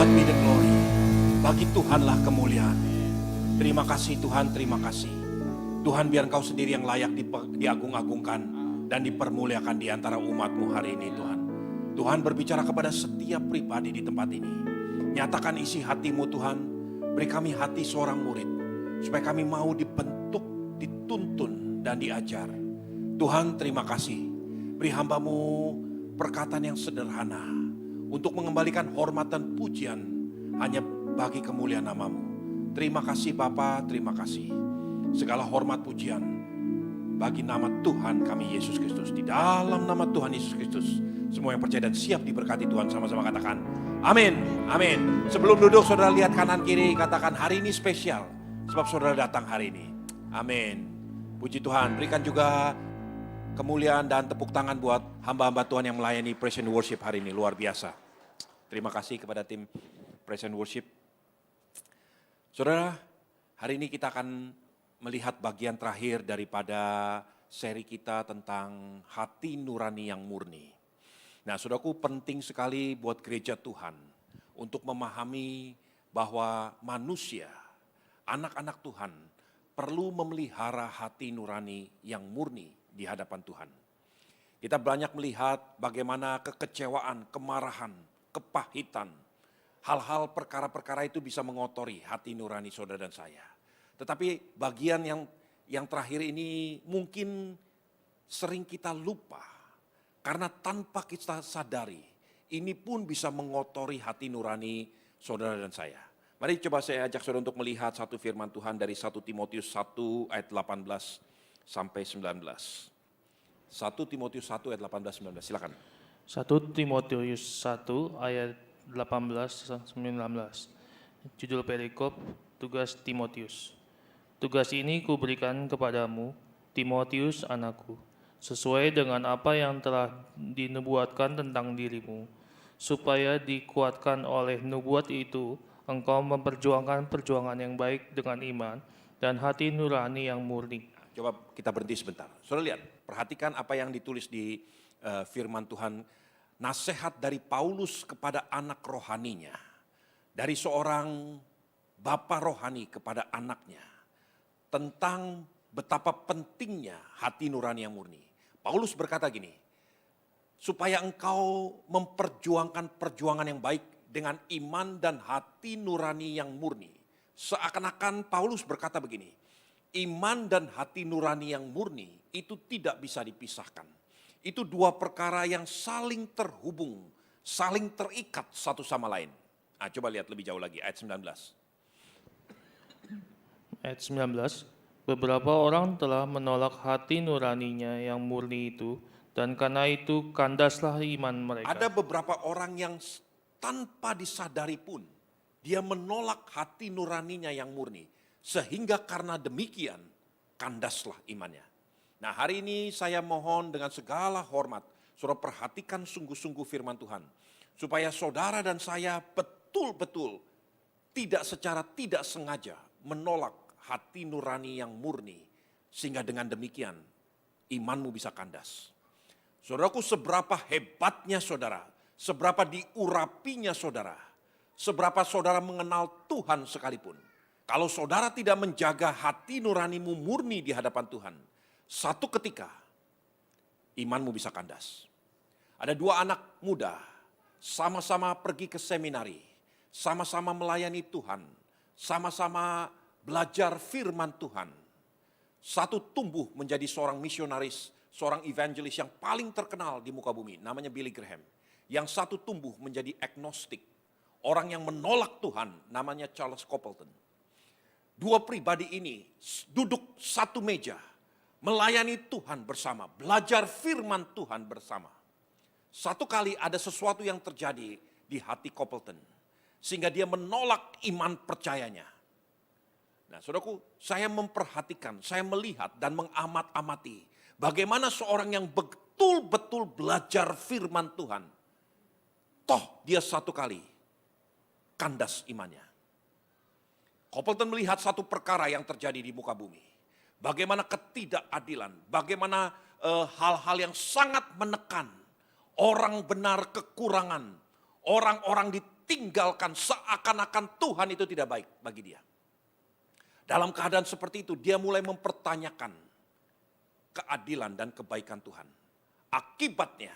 God be the glory. Bagi Tuhanlah kemuliaan. Terima kasih Tuhan, terima kasih. Tuhan, biar Engkau sendiri yang layak diagung-agungkan dan dipermuliakan di antara umat-Mu hari ini Tuhan. Tuhan berbicara kepada setiap pribadi di tempat ini. Nyatakan isi hati-Mu Tuhan. Beri kami hati seorang murid. Supaya kami mau dibentuk, dituntun dan diajar. Tuhan, terima kasih. Beri hamba-Mu perkataan yang sederhana. Untuk mengembalikan hormat dan pujian hanya bagi kemuliaan nama-Mu. Terima kasih Bapa, terima kasih. Segala hormat pujian bagi nama Tuhan kami Yesus Kristus. Di dalam nama Tuhan Yesus Kristus, semua yang percaya dan siap diberkati Tuhan, sama-sama katakan amin, amin. Sebelum duduk saudara lihat kanan kiri, katakan hari ini spesial. Sebab saudara datang hari ini, amin. Puji Tuhan, berikan juga kemuliaan dan tepuk tangan buat hamba-hamba Tuhan yang melayani Praise and Worship hari ini, luar biasa. Terima kasih kepada tim Praise and Worship. Saudara, hari ini kita akan melihat bagian terakhir daripada seri kita tentang hati nurani yang murni. Nah, saudaraku, penting sekali buat gereja Tuhan untuk memahami bahwa manusia, anak-anak Tuhan, perlu memelihara hati nurani yang murni di hadapan Tuhan. Kita banyak melihat bagaimana kekecewaan, kemarahan, kepahitan, hal-hal perkara-perkara itu bisa mengotori hati nurani saudara dan saya. Tetapi bagian yang terakhir ini mungkin sering kita lupa. Karena tanpa kita sadari, ini pun bisa mengotori hati nurani saudara dan saya. Mari coba saya ajak saudara untuk melihat satu firman Tuhan dari 1 Timotius 1 ayat 18 sampai 19. 1 Timotius 1 ayat 18-19, silakan. 1 Timotius 1 ayat 18-19. Judul perikop, tugas Timotius. Tugas ini kuberikan kepadamu, Timotius anakku, sesuai dengan apa yang telah dinubuatkan tentang dirimu, supaya dikuatkan oleh nubuat itu, engkau memperjuangkan perjuangan yang baik dengan iman dan hati nurani yang murni. Coba kita berhenti sebentar. Saudara lihat, perhatikan apa yang ditulis di firman Tuhan. Nasihat dari Paulus kepada anak rohaninya. Dari seorang bapa rohani kepada anaknya. Tentang betapa pentingnya hati nurani yang murni. Paulus berkata gini, supaya engkau memperjuangkan perjuangan yang baik dengan iman dan hati nurani yang murni. Seakan-akan Paulus berkata begini, iman dan hati nurani yang murni itu tidak bisa dipisahkan. Itu dua perkara yang saling terhubung, saling terikat satu sama lain. Nah, coba lihat lebih jauh lagi, ayat 19. Ayat 19, beberapa orang telah menolak hati nuraninya yang murni itu, dan karena itu kandaslah iman mereka. Ada beberapa orang yang tanpa disadari pun, dia menolak hati nuraninya yang murni. Sehingga karena demikian, kandaslah imannya. Nah, hari ini saya mohon dengan segala hormat, saudara perhatikan sungguh-sungguh firman Tuhan. Supaya saudara dan saya betul-betul tidak secara tidak sengaja menolak hati nurani yang murni. Sehingga dengan demikian imanmu bisa kandas. Saudaraku, seberapa hebatnya saudara, seberapa diurapinya saudara, seberapa saudara mengenal Tuhan sekalipun. Kalau saudara tidak menjaga hati nuranimu murni di hadapan Tuhan, satu ketika imanmu bisa kandas. Ada dua anak muda, sama-sama pergi ke seminari, sama-sama melayani Tuhan, sama-sama belajar firman Tuhan. Satu tumbuh menjadi seorang misionaris, seorang evangelis yang paling terkenal di muka bumi, namanya Billy Graham. Yang satu tumbuh menjadi agnostik, orang yang menolak Tuhan, namanya Charles Coppleton. Dua pribadi ini duduk satu meja, melayani Tuhan bersama, belajar firman Tuhan bersama. Satu kali ada sesuatu yang terjadi di hati Coppleton, sehingga dia menolak iman percayanya. Nah, saudaraku, saya memperhatikan, saya melihat dan mengamat-amati bagaimana seorang yang betul-betul belajar firman Tuhan, toh dia satu kali kandas imannya. Coppleton melihat satu perkara yang terjadi di muka bumi. Bagaimana ketidakadilan, bagaimana hal-hal yang sangat menekan, orang benar kekurangan, Orang-orang ditinggalkan seakan-akan Tuhan itu tidak baik bagi dia. Dalam keadaan seperti itu, dia mulai mempertanyakan keadilan dan kebaikan Tuhan. Akibatnya,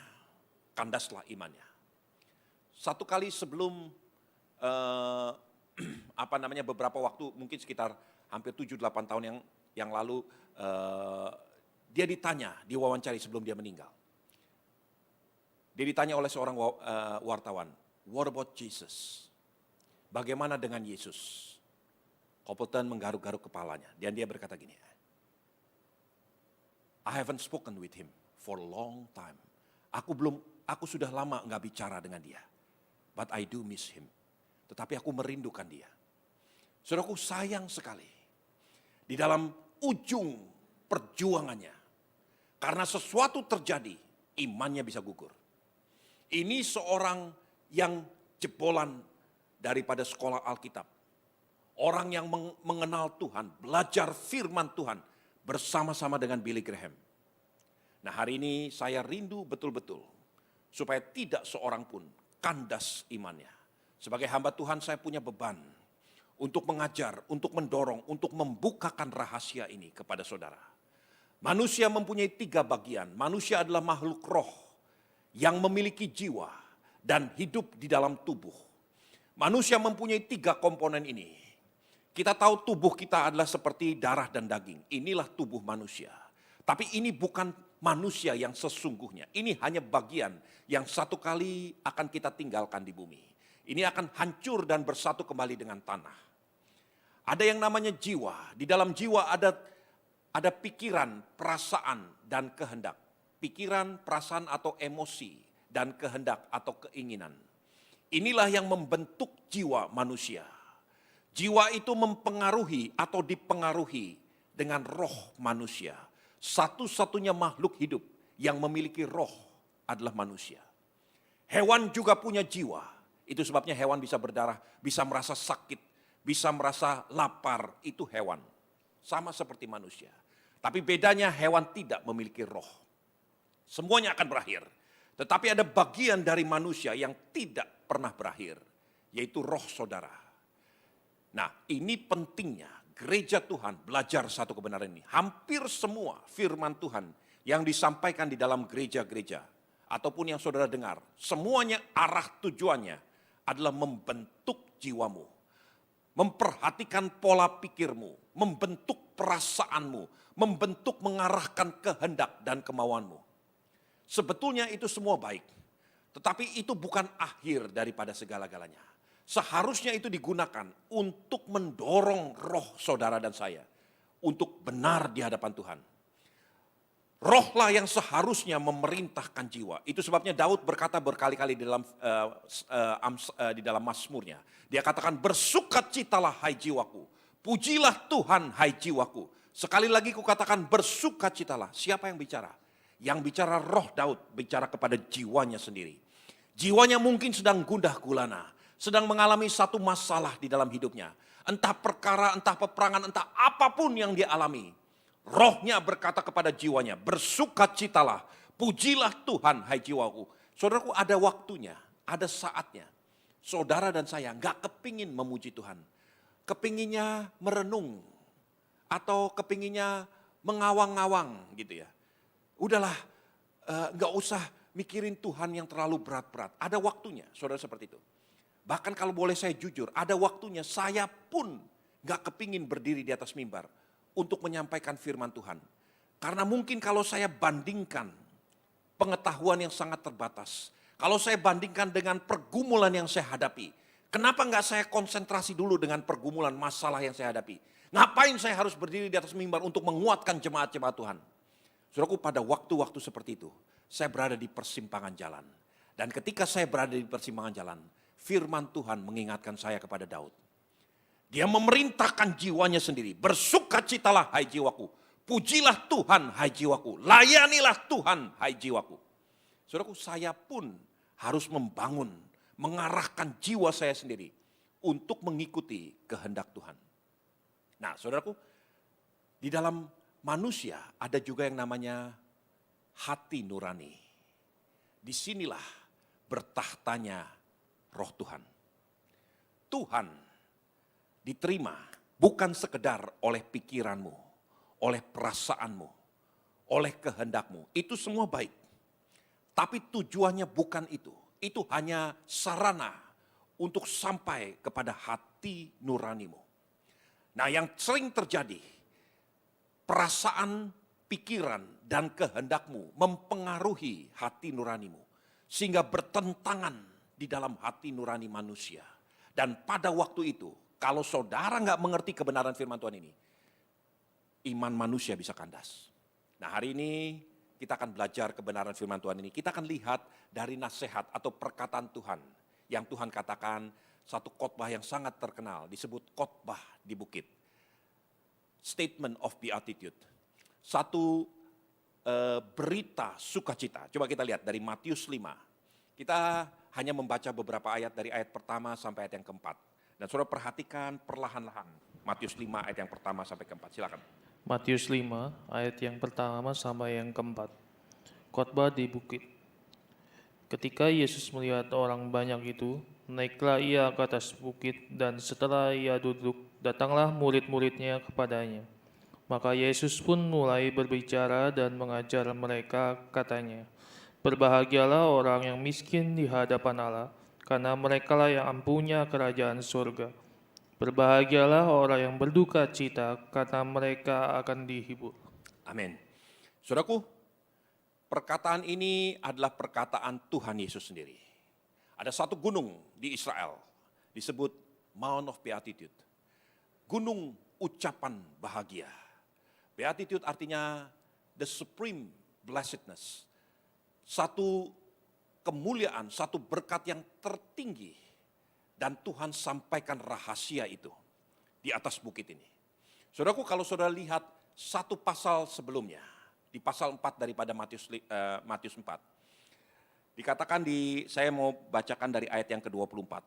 kandaslah imannya. Satu kali sebelum beberapa waktu, mungkin sekitar hampir 7-8 tahun yang lalu, dia ditanya, diwawancari sebelum dia meninggal. Dia ditanya oleh seorang wartawan, what about Jesus? Bagaimana dengan Yesus? Copeland menggaruk-garuk kepalanya dan dia berkata gini, I haven't spoken with him for a long time. Aku sudah lama nggak bicara dengan dia, but I do miss him. Tetapi aku merindukan dia. Saudaraku, sayang sekali di dalam ujung perjuangannya, karena sesuatu terjadi, imannya bisa gugur. Ini seorang yang jebolan daripada sekolah Alkitab. Orang yang mengenal Tuhan, belajar firman Tuhan bersama-sama dengan Billy Graham. Nah, hari ini saya rindu betul-betul supaya tidak seorang pun kandas imannya. Sebagai hamba Tuhan saya punya beban untuk mengajar, untuk mendorong, untuk membukakan rahasia ini kepada saudara. Manusia mempunyai 3 bagian. Manusia adalah makhluk roh yang memiliki jiwa dan hidup di dalam tubuh. Manusia mempunyai 3 komponen ini. Kita tahu tubuh kita adalah seperti darah dan daging. Inilah tubuh manusia. Tapi ini bukan manusia yang sesungguhnya. Ini hanya bagian yang satu kali akan kita tinggalkan di bumi. Ini akan hancur dan bersatu kembali dengan tanah. Ada yang namanya jiwa. Di dalam jiwa ada pikiran, perasaan, dan kehendak. Pikiran, perasaan atau emosi, dan kehendak atau keinginan. Inilah yang membentuk jiwa manusia. Jiwa itu mempengaruhi atau dipengaruhi dengan roh manusia. Satu-satunya makhluk hidup yang memiliki roh adalah manusia. Hewan juga punya jiwa. Itu sebabnya hewan bisa berdarah, bisa merasa sakit, bisa merasa lapar. Itu hewan. Sama seperti manusia. Tapi bedanya hewan tidak memiliki roh. Semuanya akan berakhir. Tetapi ada bagian dari manusia yang tidak pernah berakhir. Yaitu roh saudara. Nah, ini pentingnya gereja Tuhan belajar satu kebenaran ini. Hampir semua firman Tuhan yang disampaikan di dalam gereja-gereja. Ataupun yang saudara dengar. Semuanya arah tujuannya adalah membentuk jiwamu. Memperhatikan pola pikirmu. Membentuk perasaanmu. Membentuk mengarahkan kehendak dan kemauanmu. Sebetulnya itu semua baik. Tetapi itu bukan akhir daripada segala-galanya. Seharusnya itu digunakan untuk mendorong roh saudara dan saya. Untuk benar di hadapan Tuhan. Rohlah yang seharusnya memerintahkan jiwa. Itu sebabnya Daud berkata berkali-kali di dalam Mazmurnya. Dia katakan, bersukacitalah hai jiwaku. Pujilah Tuhan hai jiwaku. Sekali lagi kukatakan bersukacitalah. Siapa yang bicara? Yang bicara roh Daud, bicara kepada jiwanya sendiri. Jiwanya mungkin sedang gundah gulana, sedang mengalami satu masalah di dalam hidupnya. Entah perkara, entah peperangan, entah apapun yang dia alami. Rohnya berkata kepada jiwanya, bersukacitalah, pujilah Tuhan hai jiwaku. Saudaraku, ada waktunya, ada saatnya. Saudara dan saya gak kepingin memuji Tuhan. Kepinginnya merenung, atau kepinginnya mengawang-awang gitu ya. Udahlah, gak usah mikirin Tuhan yang terlalu berat-berat. Ada waktunya, saudara seperti itu. Bahkan kalau boleh saya jujur, ada waktunya saya pun gak kepingin berdiri di atas mimbar untuk menyampaikan firman Tuhan. Karena mungkin kalau saya bandingkan pengetahuan yang sangat terbatas, kalau saya bandingkan dengan pergumulan yang saya hadapi, kenapa gak saya konsentrasi dulu dengan pergumulan masalah yang saya hadapi? Ngapain saya harus berdiri di atas mimbar untuk menguatkan jemaat-jemaat Tuhan? Saudaraku, pada waktu-waktu seperti itu, saya berada di persimpangan jalan. Dan ketika saya berada di persimpangan jalan, firman Tuhan mengingatkan saya kepada Daud. Dia memerintahkan jiwanya sendiri. Bersukacitalah hai jiwaku. Pujilah Tuhan hai jiwaku. Layanilah Tuhan hai jiwaku. Saudaraku, saya pun harus membangun, mengarahkan jiwa saya sendiri untuk mengikuti kehendak Tuhan. Nah, saudaraku, di dalam manusia ada juga yang namanya hati nurani. Disinilah bertahtanya Roh Tuhan. Tuhan diterima bukan sekedar oleh pikiranmu, oleh perasaanmu, oleh kehendakmu. Itu semua baik. Tapi tujuannya bukan itu. Itu hanya sarana untuk sampai kepada hati nuranimu. Nah, yang sering terjadi, perasaan, pikiran, dan kehendakmu mempengaruhi hati nuranimu. Sehingga bertentangan di dalam hati nurani manusia. Dan pada waktu itu, kalau saudara nggak mengerti kebenaran firman Tuhan ini, iman manusia bisa kandas. Nah, hari ini kita akan belajar kebenaran firman Tuhan ini. Kita akan lihat dari nasihat atau perkataan Tuhan. Yang Tuhan katakan satu khotbah yang sangat terkenal, disebut khotbah di bukit. Statement of Beatitude. Satu berita sukacita. Coba kita lihat dari Matius 5. Kita hanya membaca beberapa ayat dari ayat pertama sampai ayat yang keempat. Dan saudara perhatikan perlahan-lahan. Matius 5 ayat yang pertama sampai keempat. Silakan. Matius 5 ayat yang pertama sampai yang keempat. Khotbah di bukit. Ketika Yesus melihat orang banyak itu, naiklah ia ke atas bukit dan setelah ia duduk, datanglah murid-muridnya kepadanya. Maka Yesus pun mulai berbicara dan mengajar mereka, katanya, "Berbahagialah orang yang miskin di hadapan Allah, karena merekalah yang ampunya kerajaan surga. Berbahagialah orang yang berduka cita, karena mereka akan dihibur." Amin. Saudaraku, perkataan ini adalah perkataan Tuhan Yesus sendiri. Ada satu gunung di Israel, disebut Mount of Beatitude. Gunung ucapan bahagia. Beatitude artinya the supreme blessedness. Satu kemuliaan, satu berkat yang tertinggi. Dan Tuhan sampaikan rahasia itu di atas bukit ini. Saudaraku, kalau saudara lihat satu pasal sebelumnya, di pasal 4 daripada Matius 4. Dikatakan saya mau bacakan dari ayat yang ke-24.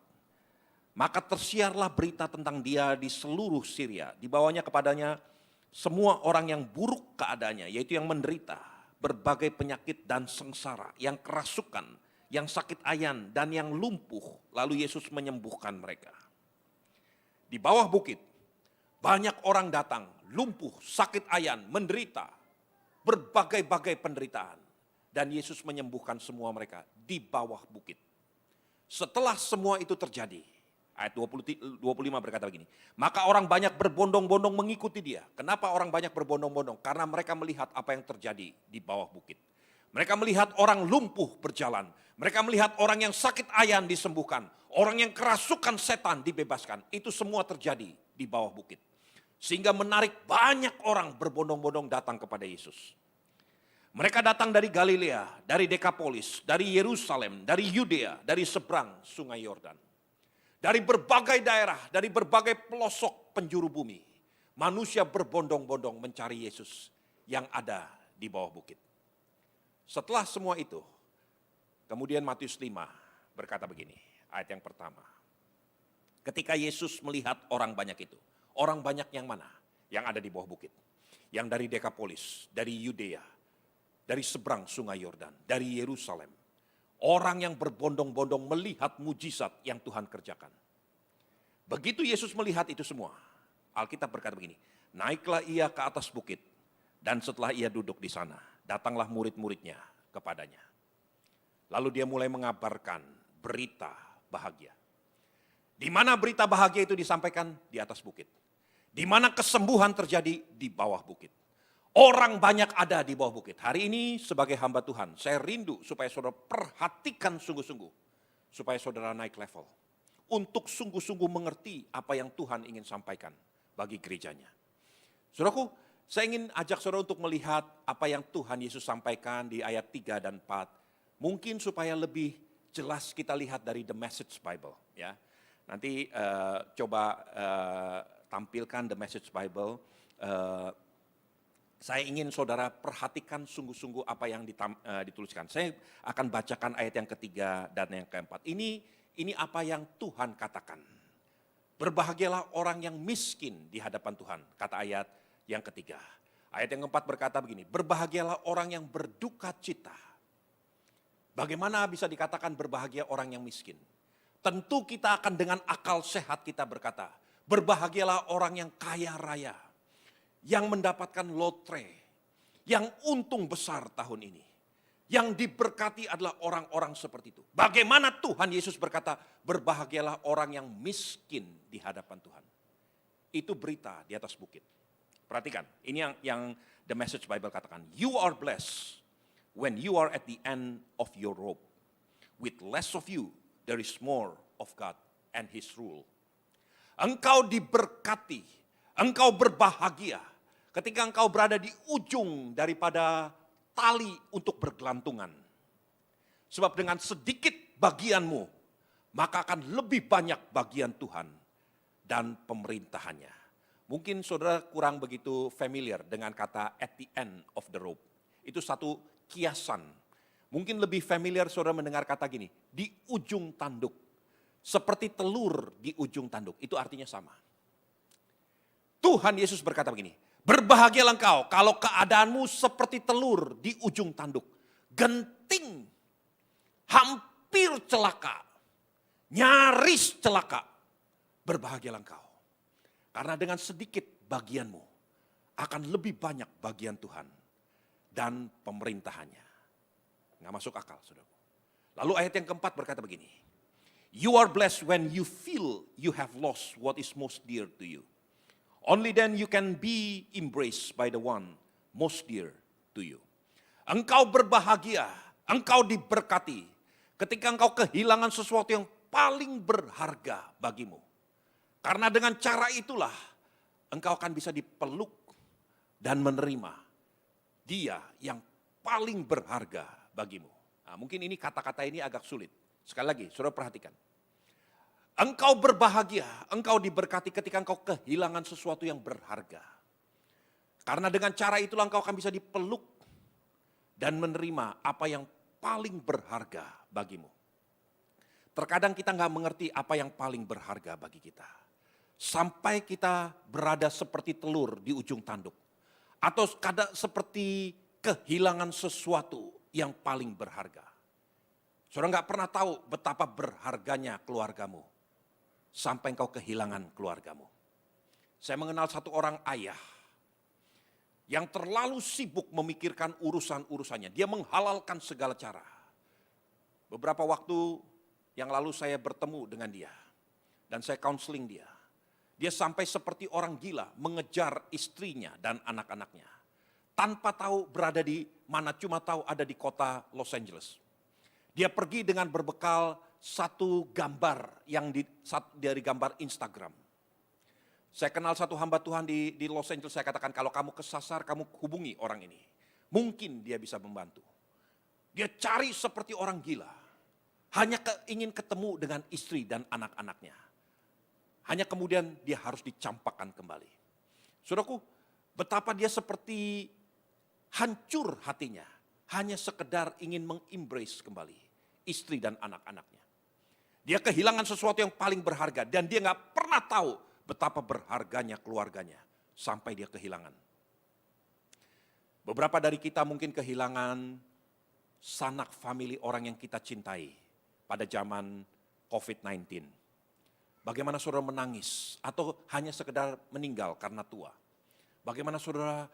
Maka tersiarlah berita tentang dia di seluruh Syria. Dibawanya kepadanya semua orang yang buruk keadaannya, yaitu yang menderita berbagai penyakit dan sengsara, yang kerasukan, yang sakit ayan, dan yang lumpuh. Lalu Yesus menyembuhkan mereka. Di bawah bukit, banyak orang datang, lumpuh, sakit ayan, menderita, berbagai-bagai penderitaan. Dan Yesus menyembuhkan semua mereka di bawah bukit. Setelah semua itu terjadi, ayat 25 berkata begini, maka orang banyak berbondong-bondong mengikuti dia. Kenapa orang banyak berbondong-bondong? Karena mereka melihat apa yang terjadi di bawah bukit. Mereka melihat orang lumpuh berjalan. Mereka melihat orang yang sakit ayan disembuhkan. Orang yang kerasukan setan dibebaskan. Itu semua terjadi di bawah bukit. Sehingga menarik banyak orang berbondong-bondong datang kepada Yesus. Mereka datang dari Galilea, dari Dekapolis, dari Yerusalem, dari Yudea, dari seberang sungai Yordan. Dari berbagai daerah, dari berbagai pelosok penjuru bumi. Manusia berbondong-bondong mencari Yesus yang ada di bawah bukit. Setelah semua itu, kemudian Matius 5 berkata begini, ayat yang pertama. Ketika Yesus melihat orang banyak itu, orang banyak yang mana? Yang ada di bawah bukit. Yang dari Dekapolis, dari Yudea, dari seberang sungai Yordan, dari Yerusalem. Orang yang berbondong-bondong melihat mujizat yang Tuhan kerjakan. Begitu Yesus melihat itu semua, Alkitab berkata begini, naiklah ia ke atas bukit, dan setelah ia duduk di sana, datanglah murid-muridnya kepadanya. Lalu dia mulai mengabarkan berita bahagia. Di mana berita bahagia itu disampaikan? Di atas bukit. Di mana kesembuhan terjadi? Di bawah bukit. Orang banyak ada di bawah bukit. Hari ini sebagai hamba Tuhan, saya rindu supaya saudara perhatikan sungguh-sungguh. Supaya saudara naik level. Untuk sungguh-sungguh mengerti apa yang Tuhan ingin sampaikan bagi gerejanya. Saudaraku, saya ingin ajak saudara untuk melihat apa yang Tuhan Yesus sampaikan di ayat 3 dan 4. Mungkin supaya lebih jelas kita lihat dari The Message Bible. Ya. Nanti coba tampilkan The Message Bible. Saya ingin saudara perhatikan sungguh-sungguh apa yang dituliskan. Saya akan bacakan ayat yang ketiga dan yang keempat. Ini apa yang Tuhan katakan. Berbahagialah orang yang miskin di hadapan Tuhan, kata ayat yang ketiga. Ayat yang keempat berkata begini, berbahagialah orang yang berduka cita. Bagaimana bisa dikatakan berbahagia orang yang miskin? tentu kita akan dengan akal sehat kita berkata, berbahagialah orang yang kaya raya, yang mendapatkan lotre, yang untung besar tahun ini. Yang diberkati adalah orang-orang seperti itu. Bagaimana Tuhan Yesus berkata, berbahagialah orang yang miskin di hadapan Tuhan. Itu berita di atas bukit. Perhatikan, ini yang The Message Bible katakan. You are blessed when you are at the end of your rope. With less of you, there is more of God and His rule. Engkau diberkati, engkau berbahagia ketika engkau berada di ujung daripada tali untuk bergelantungan. Sebab dengan sedikit bagianmu, maka akan lebih banyak bagian Tuhan dan pemerintahannya. Mungkin saudara kurang begitu familiar dengan kata at the end of the rope. Itu satu kiasan. Mungkin lebih familiar saudara mendengar kata gini, di ujung tanduk. Seperti telur di ujung tanduk, itu artinya sama. Tuhan Yesus berkata begini, berbahagialah engkau kalau keadaanmu seperti telur di ujung tanduk. Genting, hampir celaka, nyaris celaka. Berbahagialah engkau. Karena dengan sedikit bagianmu akan lebih banyak bagian Tuhan dan pemerintahannya. Nggak masuk akal, saudara. Lalu ayat yang keempat berkata begini. You are blessed when you feel you have lost what is most dear to you. Only then you can be embraced by the one most dear to you. Engkau berbahagia, engkau diberkati ketika engkau kehilangan sesuatu yang paling berharga bagimu. Karena dengan cara itulah engkau akan bisa dipeluk dan menerima Dia yang paling berharga bagimu. Nah, mungkin ini kata-kata ini agak sulit. Sekali lagi, saudara perhatikan. Engkau berbahagia, engkau diberkati ketika engkau kehilangan sesuatu yang berharga. Karena dengan cara itulah engkau akan bisa dipeluk dan menerima apa yang paling berharga bagimu. Terkadang kita nggak mengerti apa yang paling berharga bagi kita. Sampai kita berada seperti telur di ujung tanduk. Atau kadang seperti kehilangan sesuatu yang paling berharga. Saudara nggak pernah tahu betapa berharganya keluargamu. Sampai engkau kehilangan keluargamu. Saya mengenal satu orang ayah. Yang terlalu sibuk memikirkan urusan-urusannya. Dia menghalalkan segala cara. Beberapa waktu yang lalu saya bertemu dengan dia. Dan saya counseling dia. Dia sampai seperti orang gila mengejar istrinya dan anak-anaknya. Tanpa tahu berada di mana, cuma tahu ada di kota Los Angeles. Dia pergi dengan berbekal satu gambar yang dari gambar Instagram. Saya kenal satu hamba Tuhan di Los Angeles, saya katakan kalau kamu kesasar, kamu hubungi orang ini. Mungkin dia bisa membantu. Dia cari seperti orang gila. Hanya ingin ketemu dengan istri dan anak-anaknya. Hanya kemudian dia harus dicampakkan kembali. Saudaraku, betapa dia seperti hancur hatinya. Hanya sekedar ingin mengembrace kembali istri dan anak-anaknya. Dia kehilangan sesuatu yang paling berharga dan dia nggak pernah tahu betapa berharganya keluarganya sampai dia kehilangan. Beberapa dari kita mungkin kehilangan sanak famili orang yang kita cintai pada zaman COVID-19. Bagaimana saudara menangis atau hanya sekedar meninggal karena tua. Bagaimana saudara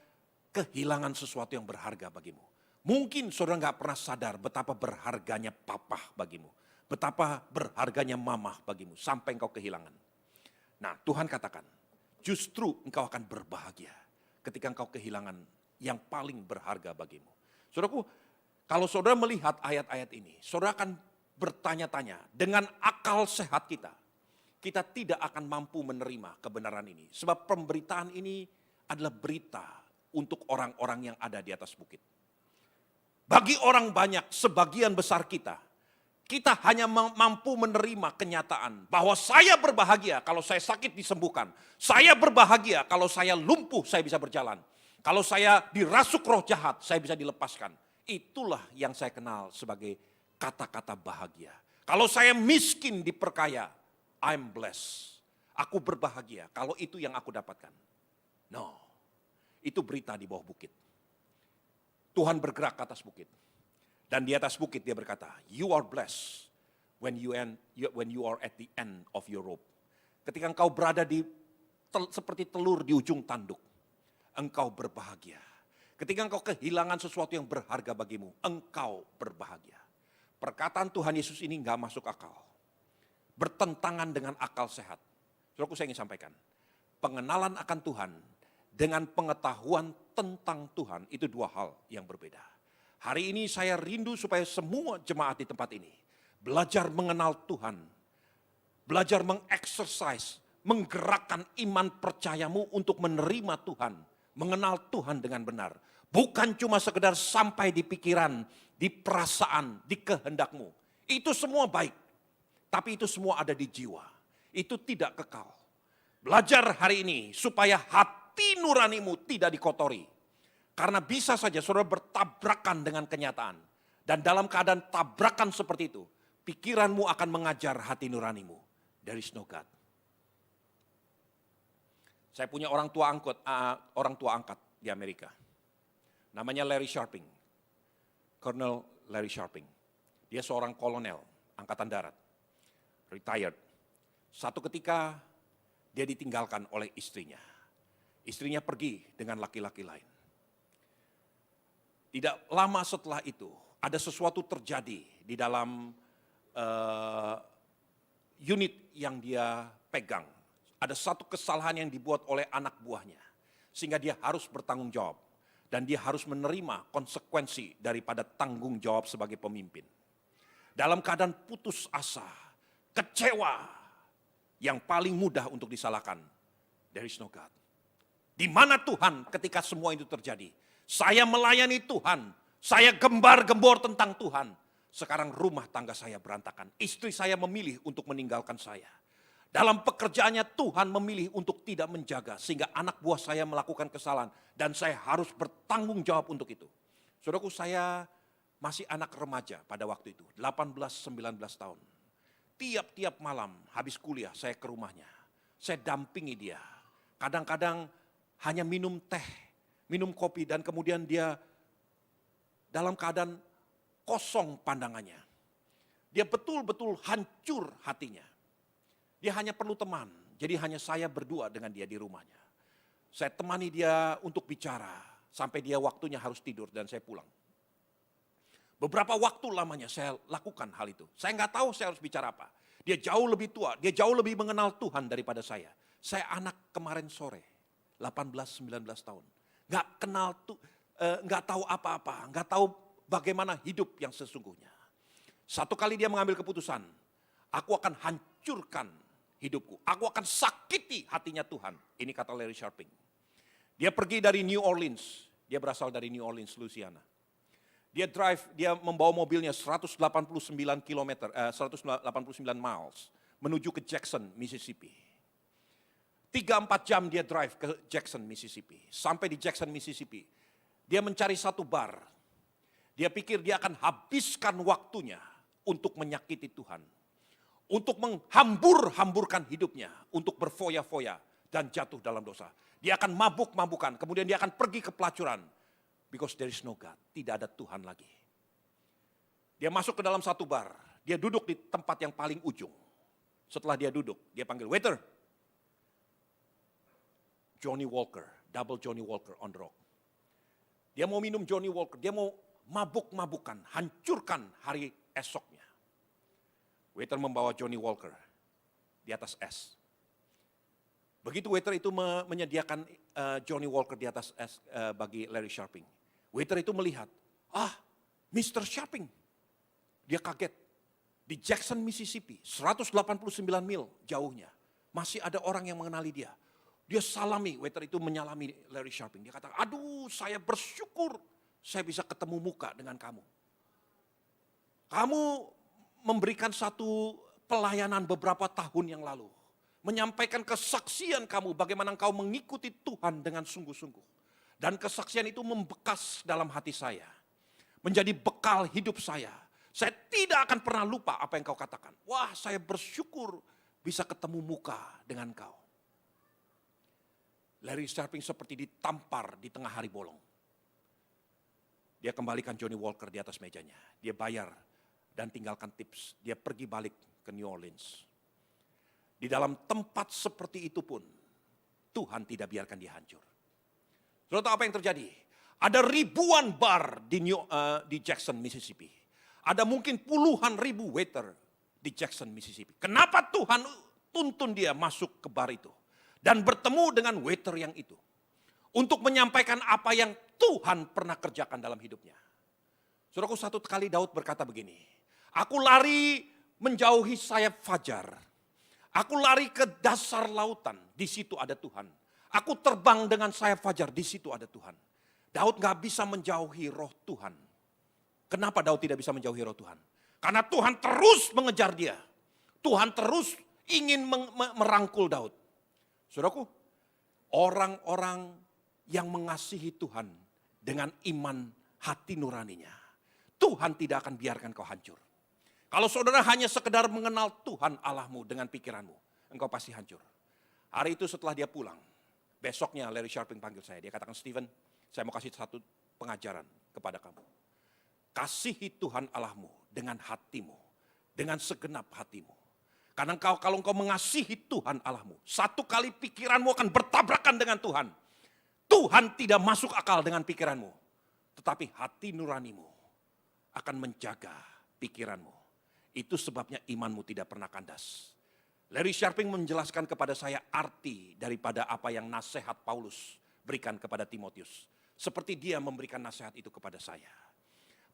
kehilangan sesuatu yang berharga bagimu. Mungkin saudara nggak pernah sadar betapa berharganya papa bagimu. Betapa berharganya mamah bagimu sampai engkau kehilangan. Nah, Tuhan katakan, justru engkau akan berbahagia ketika engkau kehilangan yang paling berharga bagimu. Saudaraku, kalau saudara melihat ayat-ayat ini, saudara akan bertanya-tanya dengan akal sehat kita. Kita tidak akan mampu menerima kebenaran ini. Sebab pemberitaan ini adalah berita untuk orang-orang yang ada di atas bukit. Bagi orang banyak, sebagian besar kita hanya mampu menerima kenyataan bahwa saya berbahagia kalau saya sakit disembuhkan. Saya berbahagia kalau saya lumpuh, saya bisa berjalan. Kalau saya dirasuk roh jahat, saya bisa dilepaskan. Itulah yang saya kenal sebagai kata-kata bahagia. Kalau saya miskin diperkaya, I'm blessed. Aku berbahagia kalau itu yang aku dapatkan. No, itu berita di bawah bukit. Tuhan bergerak ke atas bukit. Dan di atas bukit dia berkata, you are blessed when you are at the end of your rope. Ketika engkau berada seperti telur di ujung tanduk, engkau berbahagia. Ketika engkau kehilangan sesuatu yang berharga bagimu, engkau berbahagia. Perkataan Tuhan Yesus ini enggak masuk akal. Bertentangan dengan akal sehat. Saudaraku, saya ingin sampaikan, pengenalan akan Tuhan dengan pengetahuan tentang Tuhan itu dua hal yang berbeda. Hari ini saya rindu supaya semua jemaat di tempat ini belajar mengenal Tuhan, belajar mengeksersis, menggerakkan iman percayamu untuk menerima Tuhan, mengenal Tuhan dengan benar. Bukan cuma sekedar sampai di pikiran, di perasaan, di kehendakmu. Itu semua baik, tapi itu semua ada di jiwa. Itu tidak kekal. Belajar hari ini supaya hati nuranimu tidak dikotori. Karena bisa saja saudara bertabrakan dengan kenyataan. Dan dalam keadaan tabrakan seperti itu, pikiranmu akan mengajar hati nuranimu. There is no God. Saya punya orang tua angkat di Amerika. Namanya Larry Sharping. Colonel Larry Sharping. Dia seorang kolonel angkatan darat. Retired. Satu ketika dia ditinggalkan oleh istrinya. Istrinya pergi dengan laki-laki lain. Tidak lama setelah itu, ada sesuatu terjadi di dalam unit yang dia pegang. Ada satu kesalahan yang dibuat oleh anak buahnya. Sehingga dia harus bertanggung jawab. Dan dia harus menerima konsekuensi daripada tanggung jawab sebagai pemimpin. Dalam keadaan putus asa, kecewa, yang paling mudah untuk disalahkan, there is no God. Di mana Tuhan ketika semua itu terjadi? Saya melayani Tuhan, saya gembar-gembor tentang Tuhan. Sekarang rumah tangga saya berantakan, istri saya memilih untuk meninggalkan saya. Dalam pekerjaannya Tuhan memilih untuk tidak menjaga, sehingga anak buah saya melakukan kesalahan, dan saya harus bertanggung jawab untuk itu. Saudaraku, saya masih anak remaja pada waktu itu, 18-19 tahun. Tiap-tiap malam habis kuliah saya ke rumahnya. Saya dampingi dia. Kadang-kadang hanya minum teh, minum kopi, dan kemudian dia dalam keadaan kosong pandangannya. Dia betul-betul hancur hatinya. Dia hanya perlu teman, jadi hanya saya berdua dengan dia di rumahnya. Saya temani dia untuk bicara, sampai dia waktunya harus tidur dan saya pulang. Beberapa waktu lamanya saya lakukan hal itu. Saya nggak tahu saya harus bicara apa. Dia jauh lebih tua, dia jauh lebih mengenal Tuhan daripada saya. Saya anak kemarin sore, 18-19 tahun. Nggak kenal, nggak tahu apa-apa, nggak tahu bagaimana hidup yang sesungguhnya. Satu kali dia mengambil keputusan, aku akan hancurkan hidupku. Aku akan sakiti hatinya Tuhan. Ini kata Larry Sharping. Dia pergi dari New Orleans, dia berasal dari New Orleans, Louisiana. Dia membawa mobilnya 189 miles menuju ke Jackson, Mississippi. 3-4 jam dia drive ke Jackson, Mississippi. Sampai di Jackson, Mississippi, dia mencari satu bar. Dia pikir dia akan habiskan waktunya untuk menyakiti Tuhan. Untuk menghambur-hamburkan hidupnya, untuk berfoya-foya dan jatuh dalam dosa. Dia akan mabuk-mabukan, kemudian dia akan pergi ke pelacuran. Because there is no God, tidak ada Tuhan lagi. Dia masuk ke dalam satu bar, dia duduk di tempat yang paling ujung. Setelah dia duduk, dia panggil, waiter. Johnny Walker, double Johnny Walker on the rock. Dia mau minum Johnny Walker, dia mau mabuk-mabukan, hancurkan hari esoknya. Waiter membawa Johnny Walker di atas es. Begitu waiter itu menyediakan Johnny Walker di atas es bagi Larry Sharping. Waiter itu melihat, Mr. Sharping. Dia kaget. Di Jackson, Mississippi, 189 mil jauhnya. Masih ada orang yang mengenali dia. Dia salami, waiter itu menyalami Larry Sharping. Dia kata, aduh saya bersyukur saya bisa ketemu muka dengan kamu. Kamu memberikan satu pelayanan beberapa tahun yang lalu. Menyampaikan kesaksian kamu bagaimana engkau mengikuti Tuhan dengan sungguh-sungguh. Dan kesaksian itu membekas dalam hati saya. Menjadi bekal hidup saya. Saya tidak akan pernah lupa apa yang kau katakan. Wah, saya bersyukur bisa ketemu muka dengan kau. Larry Sharping seperti ditampar di tengah hari bolong. Dia kembalikan Johnny Walker di atas mejanya. Dia bayar dan tinggalkan tips. Dia pergi balik ke New Orleans. Di dalam tempat seperti itu pun, Tuhan tidak biarkan dia hancur. Saudara tahu apa yang terjadi? Ada ribuan bar di Jackson, Mississippi. Ada mungkin puluhan ribu waiter di Jackson, Mississippi. Kenapa Tuhan tuntun dia masuk ke bar itu? Dan bertemu dengan waiter yang itu. Untuk menyampaikan apa yang Tuhan pernah kerjakan dalam hidupnya. Saudaraku, satu kali Daud berkata begini. Aku lari menjauhi sayap fajar. Aku lari ke dasar lautan, di situ ada Tuhan. Aku terbang dengan sayap fajar, di situ ada Tuhan. Daud gak bisa menjauhi roh Tuhan. Kenapa Daud tidak bisa menjauhi roh Tuhan? Karena Tuhan terus mengejar dia. Tuhan terus ingin merangkul Daud. Saudaraku, orang-orang yang mengasihi Tuhan dengan iman hati nuraninya, Tuhan tidak akan biarkan kau hancur. Kalau saudara hanya sekedar mengenal Tuhan Allahmu dengan pikiranmu, engkau pasti hancur. Hari itu setelah dia pulang, besoknya Larry Sharping panggil saya. Dia katakan, Stephen, saya mau kasih satu pengajaran kepada kamu. Kasihi Tuhan Allahmu dengan hatimu, dengan segenap hatimu. Karena kalau engkau mengasihi Tuhan Allahmu, satu kali pikiranmu akan bertabrakan dengan Tuhan. Tuhan tidak masuk akal dengan pikiranmu. Tetapi hati nuranimu akan menjaga pikiranmu. Itu sebabnya imanmu tidak pernah kandas. Larry Sharping menjelaskan kepada saya arti daripada apa yang nasihat Paulus berikan kepada Timotius. Seperti dia memberikan nasihat itu kepada saya.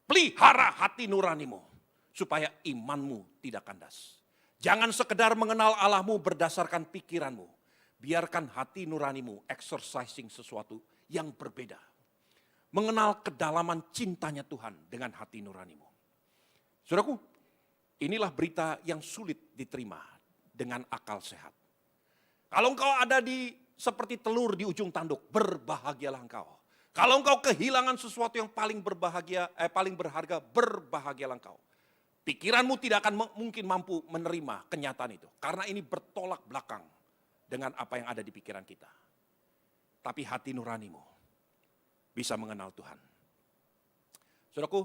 Pelihara hati nuranimu supaya imanmu tidak kandas. Jangan sekedar mengenal Allahmu berdasarkan pikiranmu. Biarkan hati nuranimu exercising sesuatu yang berbeda. Mengenal kedalaman cintanya Tuhan dengan hati nuranimu. Saudaraku, inilah berita yang sulit diterima dengan akal sehat. Kalau engkau ada seperti telur di ujung tanduk, berbahagialah engkau. Kalau engkau kehilangan sesuatu yang paling berharga, berbahagialah engkau. Pikiranmu tidak akan mungkin mampu menerima kenyataan itu. Karena ini bertolak belakang dengan apa yang ada di pikiran kita. Tapi hati nuranimu bisa mengenal Tuhan. Saudaraku,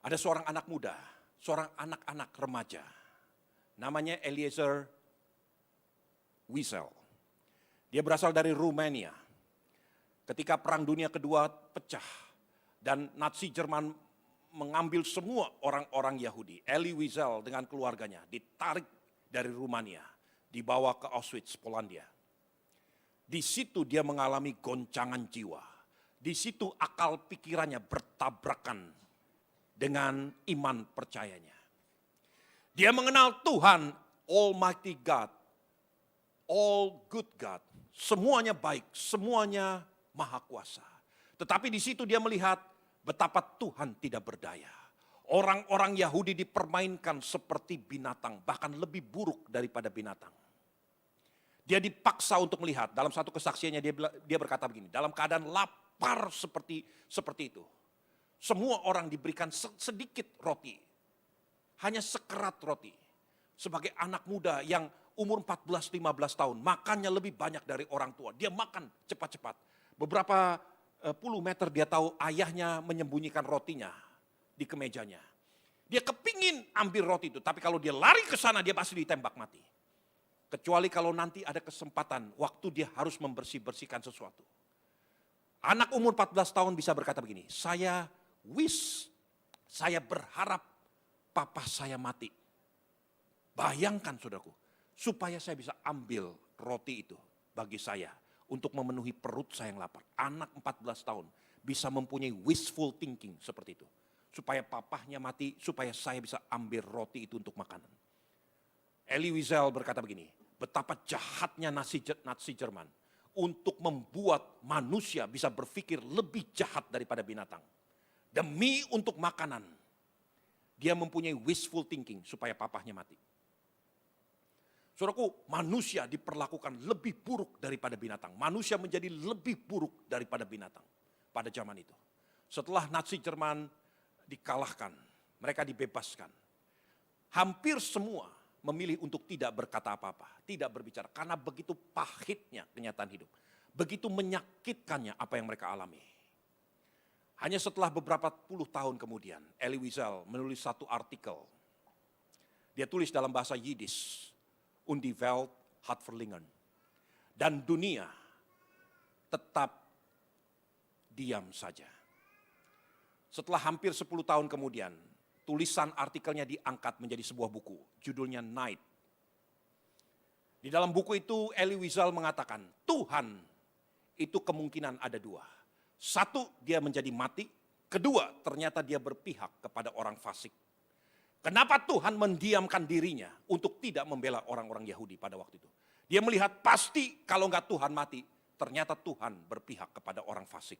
ada seorang anak muda, seorang anak-anak remaja. Namanya Eliezer Wiesel. Dia berasal dari Rumania. Ketika Perang Dunia Kedua pecah dan Nazi Jerman mengambil semua orang-orang Yahudi. Elie Wiesel dengan keluarganya ditarik dari Rumania, dibawa ke Auschwitz, Polandia. Di situ dia mengalami goncangan jiwa. Di situ akal pikirannya bertabrakan dengan iman percayanya. Dia mengenal Tuhan, Almighty God, all good God. Semuanya baik, semuanya maha kuasa. Tetapi di situ dia melihat betapa Tuhan tidak berdaya. Orang-orang Yahudi dipermainkan seperti binatang, bahkan lebih buruk daripada binatang. Dia dipaksa untuk melihat, dalam satu kesaksiannya dia berkata begini, dalam keadaan lapar seperti itu. Semua orang diberikan sedikit roti, hanya sekerat roti. Sebagai anak muda yang umur 14-15 tahun, makannya lebih banyak dari orang tua. Dia makan cepat-cepat. Beberapa puluh meter dia tahu ayahnya menyembunyikan rotinya di kemejanya. Dia kepingin ambil roti itu, tapi kalau dia lari ke sana dia pasti ditembak mati. Kecuali kalau nanti ada kesempatan, waktu dia harus membersih-bersihkan sesuatu. Anak umur 14 tahun bisa berkata begini, saya berharap papa saya mati. Bayangkan saudaraku, supaya saya bisa ambil roti itu bagi saya untuk memenuhi perut saya yang lapar. Anak 14 tahun bisa mempunyai wishful thinking seperti itu. Supaya papahnya mati, supaya saya bisa ambil roti itu untuk makanan. Elie Wiesel berkata begini, betapa jahatnya Nazi Jerman untuk membuat manusia bisa berpikir lebih jahat daripada binatang. Demi untuk makanan, dia mempunyai wishful thinking supaya papahnya mati. Saudaraku, manusia diperlakukan lebih buruk daripada binatang. Manusia menjadi lebih buruk daripada binatang pada zaman itu. Setelah Nazi Jerman dikalahkan, mereka dibebaskan. Hampir semua memilih untuk tidak berkata apa-apa, tidak berbicara. Karena begitu pahitnya kenyataan hidup. Begitu menyakitkannya apa yang mereka alami. Hanya setelah beberapa puluh tahun kemudian, Elie Wiesel menulis satu artikel. Dia tulis dalam bahasa Yiddish, "Und die Welt hat verlingen." Dan dunia tetap diam saja. Setelah hampir 10 tahun kemudian, tulisan artikelnya diangkat menjadi sebuah buku, judulnya Night. Di dalam buku itu Elie Wiesel mengatakan, Tuhan itu kemungkinan ada dua. Satu, dia menjadi mati. Kedua, ternyata dia berpihak kepada orang fasik. Kenapa Tuhan mendiamkan dirinya untuk tidak membela orang-orang Yahudi pada waktu itu? Dia melihat pasti kalau enggak Tuhan mati, ternyata Tuhan berpihak kepada orang fasik.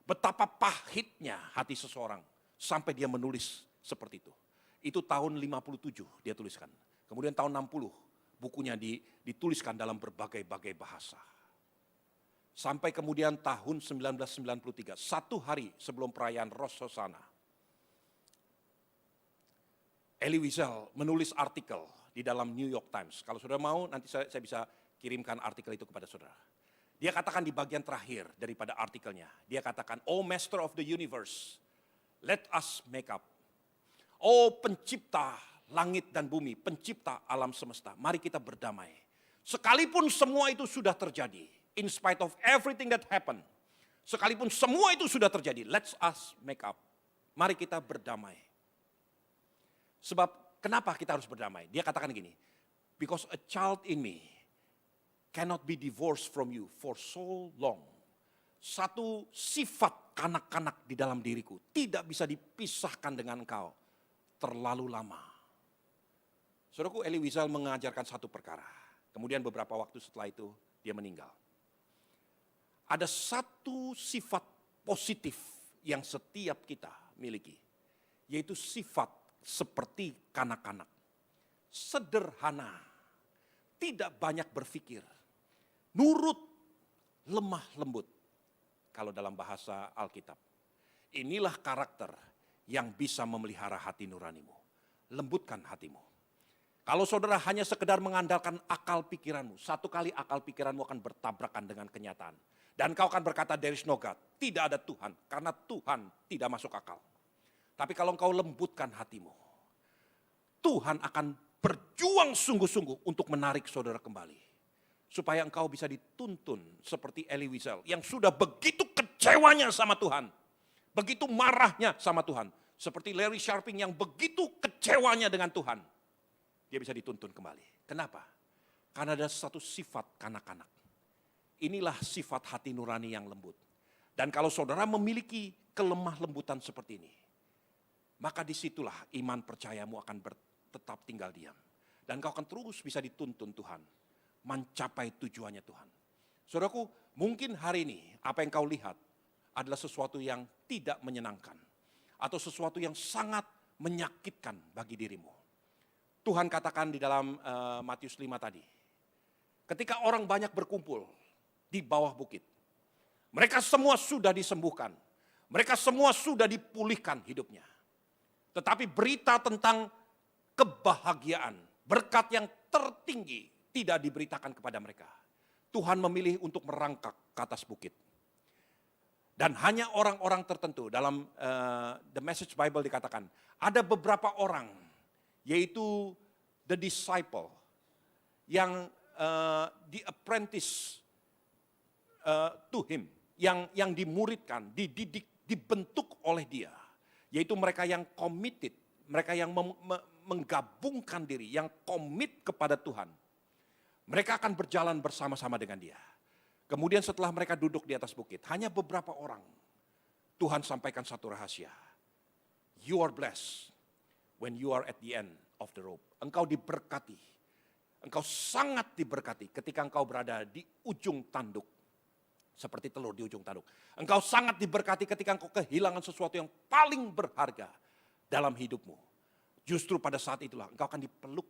Betapa pahitnya hati seseorang sampai dia menulis seperti itu. Itu tahun 57 dia tuliskan. Kemudian tahun 60 bukunya dituliskan dalam berbagai-bagai bahasa. Sampai kemudian tahun 1993, satu hari sebelum perayaan Rosh Hashanah, Elie Wiesel menulis artikel di dalam New York Times. Kalau saudara mau, nanti saya bisa kirimkan artikel itu kepada saudara. Dia katakan di bagian terakhir daripada artikelnya, dia katakan, "Oh Master of the Universe, let us make up. Oh pencipta langit dan bumi, pencipta alam semesta, mari kita berdamai. Sekalipun semua itu sudah terjadi, in spite of everything that happened, sekalipun semua itu sudah terjadi, let us make up. Mari kita berdamai." Sebab kenapa kita harus berdamai? Dia katakan gini, "Because a child in me cannot be divorced from you for so long." Satu sifat kanak-kanak di dalam diriku tidak bisa dipisahkan dengan engkau terlalu lama. Saudaraku, Elie Wiesel mengajarkan satu perkara. Kemudian beberapa waktu setelah itu dia meninggal. Ada satu sifat positif yang setiap kita miliki, yaitu sifat seperti kanak-kanak. Sederhana, tidak banyak berpikir, nurut, lemah lembut. Kalau dalam bahasa Alkitab, inilah karakter yang bisa memelihara hati nuranimu. Lembutkan hatimu. Kalau saudara hanya sekedar mengandalkan akal pikiranmu, satu kali akal pikiranmu akan bertabrakan dengan kenyataan. Dan kau akan berkata, there is no God, tidak ada Tuhan, karena Tuhan tidak masuk akal. Tapi kalau engkau lembutkan hatimu, Tuhan akan berjuang sungguh-sungguh untuk menarik saudara kembali. Supaya engkau bisa dituntun seperti Elie Wiesel yang sudah begitu kecewanya sama Tuhan. Begitu marahnya sama Tuhan. Seperti Larry Sharping yang begitu kecewanya dengan Tuhan. Dia bisa dituntun kembali. Kenapa? Karena ada satu sifat kanak-kanak. Inilah sifat hati nurani yang lembut. Dan kalau saudara memiliki kelemah lembutan seperti ini, maka disitulah iman percayamu akan tetap tinggal diam. Dan kau akan terus bisa dituntun Tuhan, mencapai tujuannya Tuhan. Saudaraku, mungkin hari ini apa yang kau lihat adalah sesuatu yang tidak menyenangkan. Atau sesuatu yang sangat menyakitkan bagi dirimu. Tuhan katakan di dalam Matius 5 tadi, ketika orang banyak berkumpul di bawah bukit, mereka semua sudah disembuhkan, mereka semua sudah dipulihkan hidupnya. Tetapi berita tentang kebahagiaan, berkat yang tertinggi tidak diberitakan kepada mereka. Tuhan memilih untuk merangkak ke atas bukit. Dan hanya orang-orang tertentu, dalam The Message Bible dikatakan, ada beberapa orang, yaitu the disciple, yang the apprentice to him, yang dimuridkan, dididik, dibentuk oleh dia. Yaitu mereka yang committed, mereka yang menggabungkan diri, yang komit kepada Tuhan. Mereka akan berjalan bersama-sama dengan dia. Kemudian setelah mereka duduk di atas bukit, hanya beberapa orang, Tuhan sampaikan satu rahasia. You are blessed when you are at the end of the rope. Engkau diberkati. Engkau sangat diberkati ketika engkau berada di ujung tanduk. Seperti telur di ujung tanduk. Engkau sangat diberkati ketika engkau kehilangan sesuatu yang paling berharga dalam hidupmu. Justru pada saat itulah engkau akan dipeluk.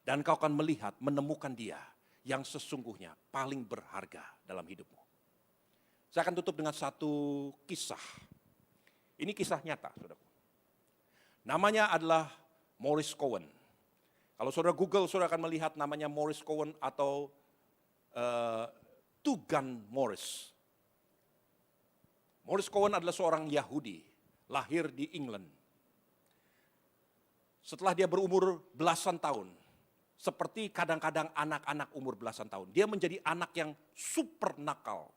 Dan engkau akan melihat, menemukan dia yang sesungguhnya paling berharga dalam hidupmu. Saya akan tutup dengan satu kisah. Ini kisah nyata, saudaraku. Namanya adalah Morris Cohen. Kalau saudara Google, saudara akan melihat namanya Morris Cohen atau Tugan Morris. Morris Cohen adalah seorang Yahudi, lahir di England. Setelah dia berumur belasan tahun, seperti kadang-kadang anak-anak umur belasan tahun, dia menjadi anak yang super nakal.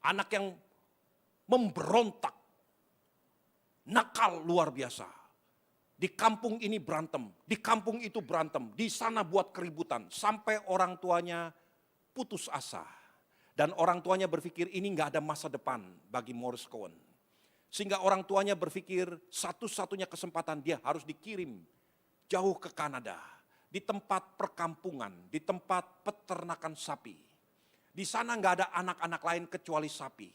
Anak yang memberontak, nakal luar biasa. Di kampung ini berantem, di kampung itu berantem, di sana buat keributan, sampai orang tuanya putus asa. Dan orang tuanya berpikir ini nggak ada masa depan bagi Morris Cohen. Sehingga orang tuanya berpikir satu-satunya kesempatan dia harus dikirim jauh ke Kanada. Di tempat perkampungan, di tempat peternakan sapi. Di sana nggak ada anak-anak lain kecuali sapi.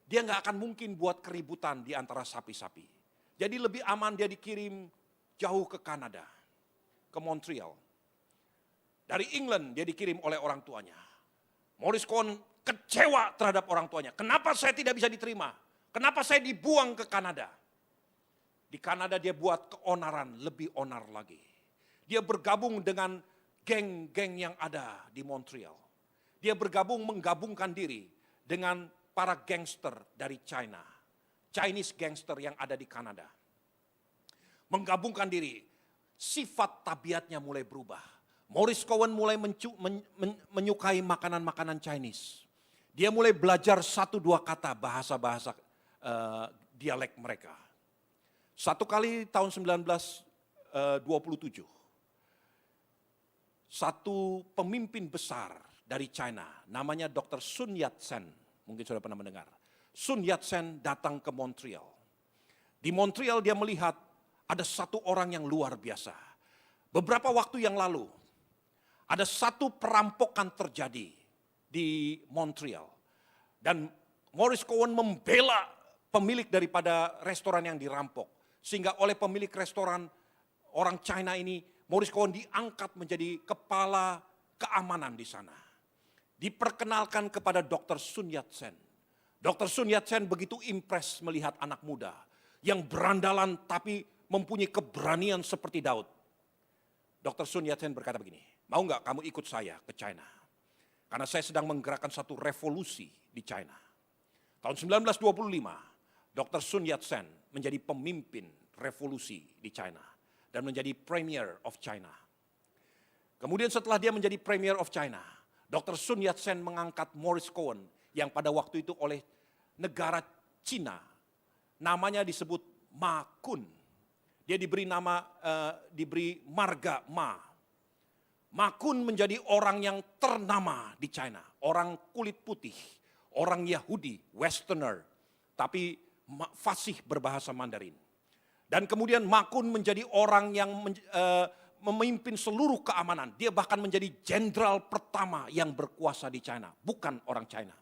Dia nggak akan mungkin buat keributan di antara sapi-sapi. Jadi lebih aman dia dikirim jauh ke Kanada, ke Montreal. Dari England dia dikirim oleh orang tuanya. Morris Cohen kecewa terhadap orang tuanya. Kenapa saya tidak bisa diterima? Kenapa saya dibuang ke Kanada? Di Kanada dia buat keonaran, lebih onar lagi. Dia bergabung dengan geng-geng yang ada di Montreal. Dia menggabungkan diri dengan para gangster dari China. Chinese gangster yang ada di Kanada. Menggabungkan diri, sifat tabiatnya mulai berubah. Morris Cohen mulai menyukai makanan-makanan Chinese. Dia mulai belajar 1-2 kata bahasa-bahasa dialek mereka. Satu kali tahun 1927, satu pemimpin besar dari China, namanya Dr. Sun Yat-sen, mungkin sudah pernah mendengar. Sun Yat-sen datang ke Montreal. Di Montreal dia melihat ada satu orang yang luar biasa. Beberapa waktu yang lalu, ada satu perampokan terjadi di Montreal. Dan Morris Cohen membela pemilik daripada restoran yang dirampok. Sehingga oleh pemilik restoran orang China ini, Morris Cohen diangkat menjadi kepala keamanan di sana. Diperkenalkan kepada Dr. Sun Yat-sen. Dr. Sun Yat-sen begitu impress melihat anak muda yang berandalan tapi mempunyai keberanian seperti Daud. Dr. Sun Yat-sen berkata begini, mau nggak kamu ikut saya ke China? Karena saya sedang menggerakkan satu revolusi di China. Tahun 1925, Dr. Sun Yat-sen menjadi pemimpin revolusi di China dan menjadi Premier of China. Kemudian setelah dia menjadi Premier of China, Dr. Sun Yat-sen mengangkat Morris Cohen yang pada waktu itu oleh negara Cina, namanya disebut Ma Kun. Dia diberi nama, diberi marga Ma. Ma Kun menjadi orang yang ternama di China, orang kulit putih, orang Yahudi, Westerner, tapi fasih berbahasa Mandarin. Dan kemudian Ma Kun menjadi orang yang memimpin seluruh keamanan. Dia bahkan menjadi jenderal pertama yang berkuasa di China, bukan orang China.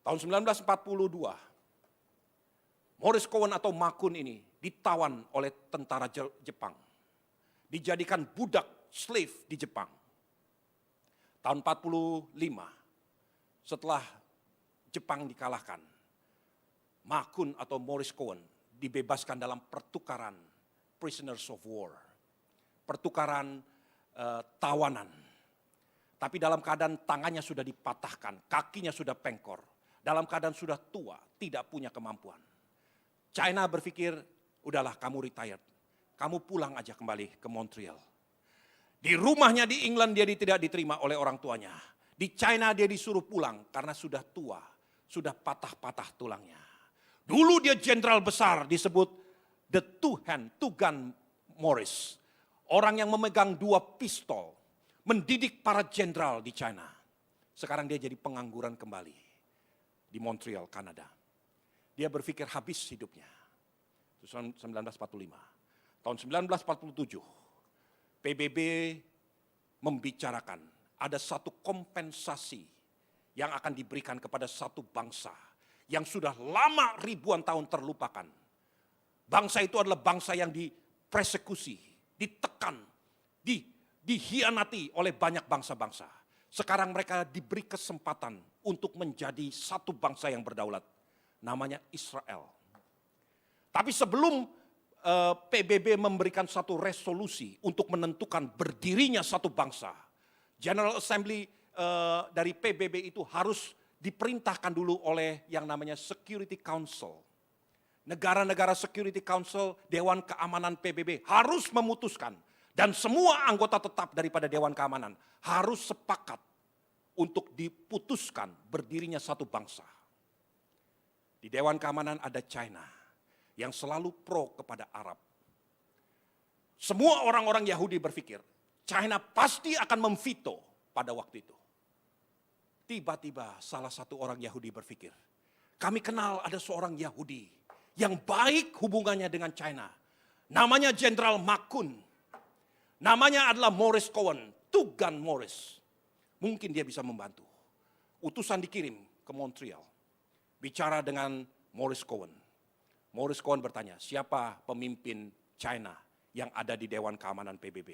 Tahun 1942, Morris Cohen atau Ma Kun ini ditawan oleh tentara Jepang. Dijadikan budak slave di Jepang. Tahun 45, setelah Jepang dikalahkan, Ma Kun atau Morris Cohen dibebaskan dalam pertukaran prisoners of war. Pertukaran tawanan. Tapi dalam keadaan tangannya sudah dipatahkan, kakinya sudah pengkor. Dalam keadaan sudah tua, tidak punya kemampuan. China berpikir, udahlah kamu retired. Kamu pulang aja kembali ke Montreal. Di rumahnya di England dia tidak diterima oleh orang tuanya. Di China dia disuruh pulang karena sudah tua, sudah patah-patah tulangnya. Dulu dia jenderal besar disebut the Two-Gun Morris. Orang yang memegang 2 pistol, mendidik para jenderal di China. Sekarang dia jadi pengangguran kembali di Montreal, Kanada. Dia berpikir habis hidupnya. Itu 1945. Tahun 1947, PBB membicarakan ada satu kompensasi yang akan diberikan kepada satu bangsa yang sudah lama ribuan tahun terlupakan. Bangsa itu adalah bangsa yang dipersekusi, ditekan, dihianati oleh banyak bangsa-bangsa. Sekarang mereka diberi kesempatan untuk menjadi satu bangsa yang berdaulat. Namanya Israel. Tapi sebelum PBB memberikan satu resolusi untuk menentukan berdirinya satu bangsa, General Assembly dari PBB itu harus diperintahkan dulu oleh yang namanya Security Council. Negara-negara Security Council, Dewan Keamanan PBB harus memutuskan. Dan semua anggota tetap daripada Dewan Keamanan harus sepakat untuk diputuskan berdirinya satu bangsa. Di Dewan Keamanan ada China yang selalu pro kepada Arab. Semua orang-orang Yahudi berpikir, China pasti akan memveto pada waktu itu. Tiba-tiba salah satu orang Yahudi berpikir, kami kenal ada seorang Yahudi yang baik hubungannya dengan China. Namanya Jenderal McCune. Namanya adalah Morris Cohen, Tugan Morris. Mungkin dia bisa membantu. Utusan dikirim ke Montreal. Bicara dengan Morris Cohen. Morris Cohen bertanya, siapa pemimpin China yang ada di Dewan Keamanan PBB?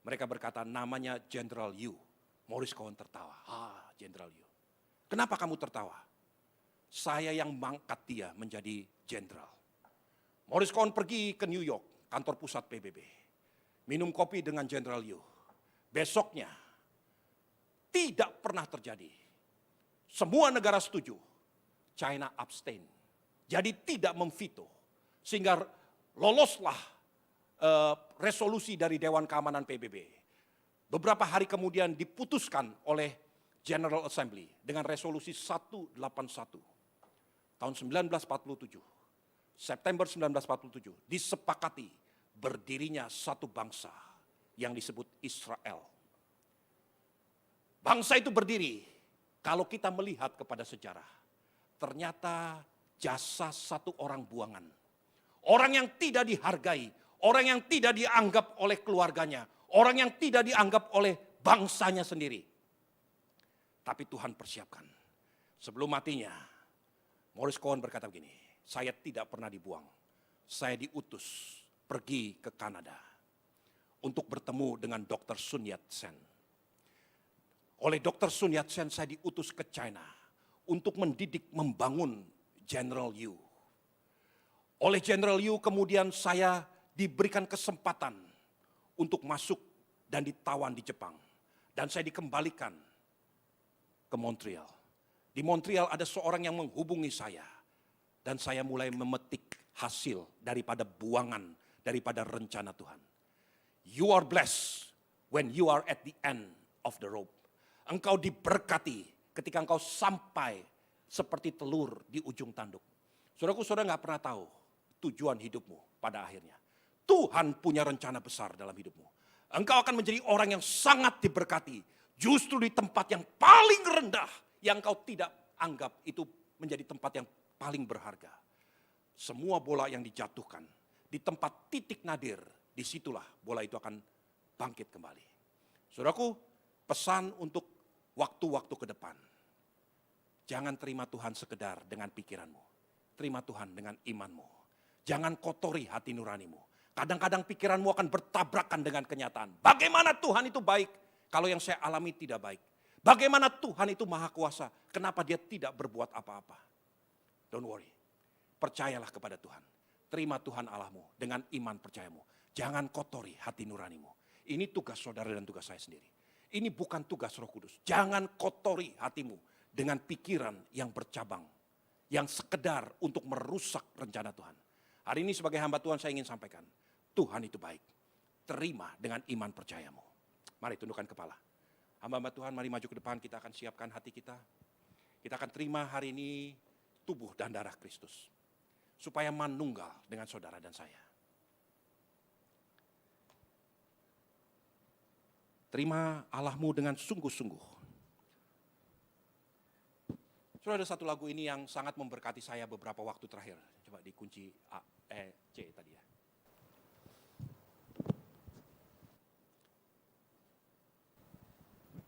Mereka berkata, namanya Jenderal Yu. Morris Cohen tertawa. Jenderal Yu. Kenapa kamu tertawa? Saya yang mengangkat dia menjadi jenderal. Morris Cohen pergi ke New York, kantor pusat PBB. Minum kopi dengan Jenderal Yu. Besoknya, tidak pernah terjadi. Semua negara setuju. China abstain. Jadi tidak memveto. Sehingga loloslah resolusi dari Dewan Keamanan PBB. Beberapa hari kemudian diputuskan oleh General Assembly dengan resolusi 181 tahun 1947. September 1947 disepakati berdirinya satu bangsa yang disebut Israel. Bangsa itu berdiri kalau kita melihat kepada sejarah. Ternyata jasa satu orang buangan. Orang yang tidak dihargai, orang yang tidak dianggap oleh keluarganya, orang yang tidak dianggap oleh bangsanya sendiri. Tapi Tuhan persiapkan. Sebelum matinya, Morris Cohen berkata begini, saya tidak pernah dibuang. Saya diutus pergi ke Kanada untuk bertemu dengan Dr. Sun Yat-sen. Oleh Dr. Sun Yat-sen saya diutus ke China untuk mendidik, membangun General Yu. Oleh General Yu kemudian saya diberikan kesempatan untuk masuk dan ditawan di Jepang. Dan saya dikembalikan ke Montreal. Di Montreal ada seorang yang menghubungi saya. Dan saya mulai memetik hasil daripada buangan, daripada rencana Tuhan. You are blessed when you are at the end of the rope. Engkau diberkati ketika engkau sampai seperti telur di ujung tanduk. Saudaraku, saudara gak pernah tahu tujuan hidupmu pada akhirnya. Tuhan punya rencana besar dalam hidupmu. Engkau akan menjadi orang yang sangat diberkati. Justru di tempat yang paling rendah yang engkau tidak anggap itu menjadi tempat yang paling berharga. Semua bola yang dijatuhkan di tempat titik nadir, disitulah bola itu akan bangkit kembali. Saudaraku, pesan untuk waktu-waktu ke depan. Jangan terima Tuhan sekedar dengan pikiranmu. Terima Tuhan dengan imanmu. Jangan kotori hati nuranimu. Kadang-kadang pikiranmu akan bertabrakan dengan kenyataan. Bagaimana Tuhan itu baik kalau yang saya alami tidak baik? Bagaimana Tuhan itu maha kuasa? Kenapa dia tidak berbuat apa-apa? Don't worry. Percayalah kepada Tuhan. Terima Tuhan Allahmu dengan iman percayamu. Jangan kotori hati nuranimu. Ini tugas saudara dan tugas saya sendiri. Ini bukan tugas Roh Kudus. Jangan kotori hatimu dengan pikiran yang bercabang. Yang sekedar untuk merusak rencana Tuhan. Hari ini sebagai hamba Tuhan saya ingin sampaikan. Tuhan itu baik. Terima dengan iman percayamu. Mari tundukkan kepala. Hamba-hamba Tuhan mari maju ke depan, kita akan siapkan hati kita. Kita akan terima hari ini tubuh dan darah Kristus. Supaya manunggal dengan saudara dan saya. Terima Allahmu dengan sungguh-sungguh. Sudah ada satu lagu ini yang sangat memberkati saya beberapa waktu terakhir. Coba dikunci A, E, C tadi ya.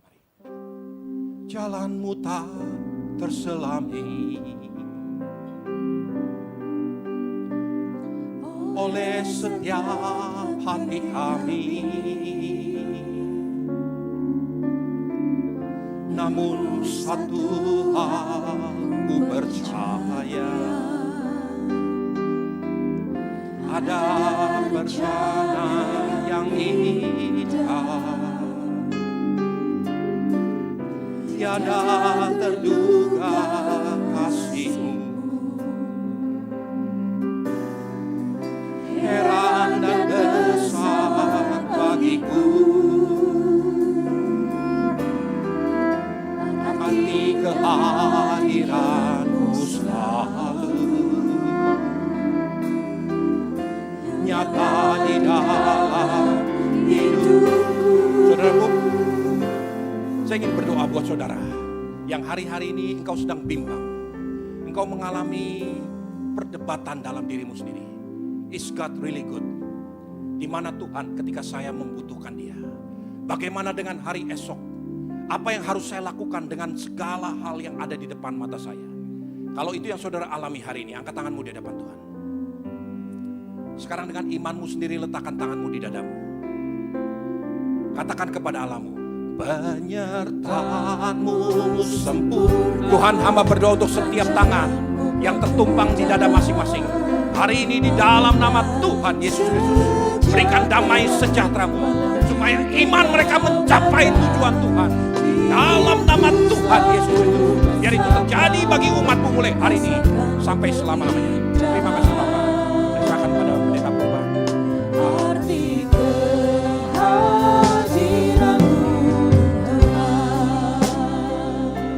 Mari. Jalanmu tak terselami oleh setiap hati kami. Namun satu hal ku percaya, ada bencana yang indah tiada terduga kasih-Mu. Heran dan besar bagiku arti kehadiran-Mu selalu nyata di dalam hidup. Saudaraku, saya ingin berdoa buat saudara yang hari-hari ini engkau sedang bimbang. Engkau mengalami perdebatan dalam dirimu sendiri. Is God really good? Di mana Tuhan ketika saya membutuhkan Dia? Bagaimana dengan hari esok? Apa yang harus saya lakukan dengan segala hal yang ada di depan mata saya? Kalau itu yang saudara alami hari ini, angkat tanganmu di hadapan Tuhan. Sekarang dengan imanmu sendiri letakkan tanganmu di dadamu. Katakan kepada Allahmu, penyertaan-Mu sempurna. Tuhan, hamba berdoa untuk setiap tangan yang tertumpang di dada masing-masing. Hari ini di dalam nama Tuhan Yesus Kristus, berikan damai sejahtera-Mu supaya iman mereka mencapai tujuan Tuhan. Dalam nama Tuhan Yesus Kristus, biar itu terjadi bagi umat-Mu mulai hari ini sampai selama-lamanya.